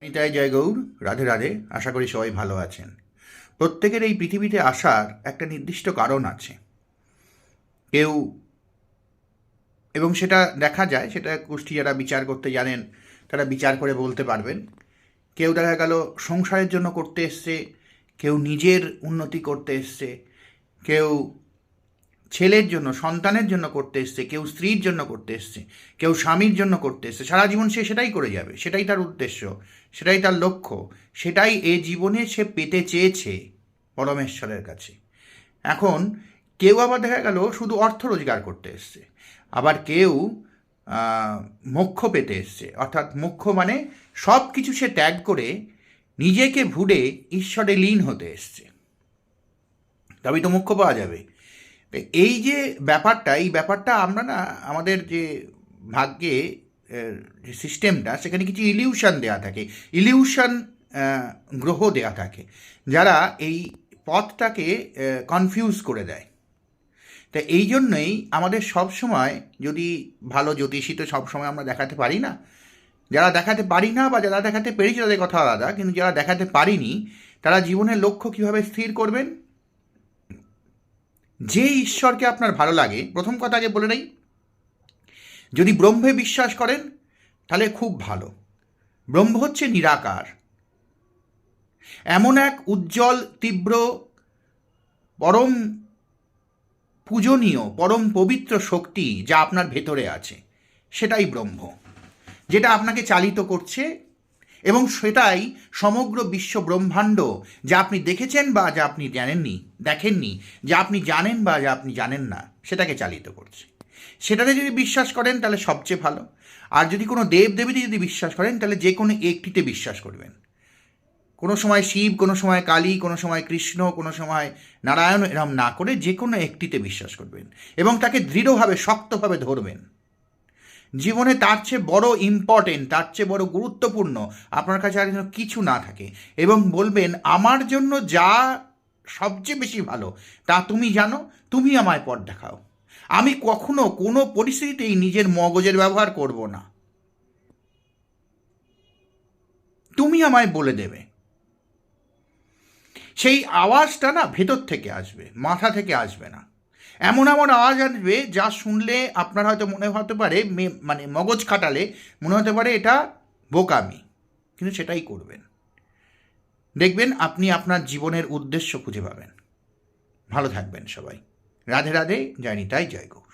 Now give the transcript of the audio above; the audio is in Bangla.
নিতাই জয় গৌর, রাধে রাধে। আশা করি সবাই ভালো আছেন। প্রত্যেকের এই পৃথিবীতে আসার একটা নির্দিষ্ট কারণ আছে। কেউ, এবং সেটা দেখা যায়, সেটা কুষ্টি যারা বিচার করতে জানেন তারা বিচার করে বলতে পারবেন। কেউ দেখা গেল সংসারের জন্য করতে এসছে, কেউ নিজের উন্নতি করতে এসছে, কেউ ছেলের জন্য, সন্তানের জন্য করতে এসছে, কেউ স্ত্রীর জন্য করতে এসছে, কেউ স্বামীর জন্য করতে এসছে। সারা জীবন সে সেটাই করে যাবে, সেটাই তার উদ্দেশ্য, সেটাই তার লক্ষ্য, সেটাই এ জীবনে সে পেতে চেয়েছে পরমেশ্বরের কাছে। এখন কেউ আবার দেখা গেল শুধু অর্থ রোজগার করতে এসছে, আবার কেউ মোক্ষ পেতে এসছে। অর্থাৎ মোক্ষ মানে সব কিছু সে ত্যাগ করে নিজেকে ভুলে ঈশ্বরে লীন হতে এসছে, তবেই তো মোক্ষ পাওয়া যাবে। এই যে ব্যাপারটা, এই ব্যাপারটা আমরা না, আমাদের যে ভাগ্যে যে সিস্টেমটা, সেখানে কিছু ইলিউশন দেওয়া থাকে, ইলিউশন গ্রহ দেওয়া থাকে, যারা এই পথটাকে কনফিউজ করে দেয়। তা এই জন্যই আমাদের সব সময়, যদি ভালো জ্যোতিষী তো সবসময় আমরা দেখাতে পারি না, যারা দেখাতে পারি না বা যারা দেখাতে পেরেছি তাদের কথা আলাদা, কিন্তু যারা দেখাতে পারিনি তারা জীবনের লক্ষ্য কীভাবে স্থির করবেন। যে ঈশ্বরকে আপনার ভালো লাগে, প্রথম কথা আগে বলে নেই, যদি ব্রহ্মে বিশ্বাস করেন তাহলে খুব ভালো। ব্রহ্ম হচ্ছে নিরাকার, এমন এক উজ্জ্বল, তীব্র, পরম পূজনীয়, পরম পবিত্র শক্তি যা আপনার ভেতরে আছে, সেটাই ব্রহ্ম, যেটা আপনাকে চালিত করছে, এবং সেটাই সমগ্র বিশ্ব ব্রহ্মাণ্ড, যা আপনি দেখেছেন বা যা আপনি দেখেননি, যা আপনি জানেন বা যা আপনি জানেন না, সেটাকে চালিত করছে। সেটাতে যদি বিশ্বাস করেন তাহলে সবচেয়ে ভালো। আর যদি কোনো দেবদেবীতে যদি বিশ্বাস করেন তাহলে যে কোনো একটিতে বিশ্বাস করবেন। কোনো সময় শিব, কোনো সময় কালী, কোনো সময় কৃষ্ণ, কোনো সময় নারায়ণ, এরম না করে যে কোনো একটিতে বিশ্বাস করবেন এবং তাকে দৃঢ়ভাবে, শক্তভাবে ধরবেন। জীবনে তার চেয়ে বড় ইম্পর্টেন্ট, তার চেয়ে বড় গুরুত্বপূর্ণ আপনার কাছে আর কিছু না থাকে, এবং বলবেন আমার জন্য যা সবচেয়ে বেশি ভালো তা তুমি জানো, তুমি আমায় পথ দেখাও। আমি কখনো কোনো পরিস্থিতিতেই নিজের মগজের ব্যবহার করব না, তুমি আমায় বলে দেবে। সেই আওয়াজটা না ভেতর থেকে আসবে, মাথা থেকে আসবে না। এমন এমন আওয়াজ আসবে যা শুনলে আপনার হয়তো মনে হতে পারে, মানে মগজ খাটালে মনে হতে পারে এটা বোকামি, কিন্তু সেটাই করবেন। দেখবেন আপনি আপনার জীবনের উদ্দেশ্য খুঁজে পাবেন। ভালো থাকবেন সবাই। রাধে রাধে। জয় নিতাই, জয় গৌর।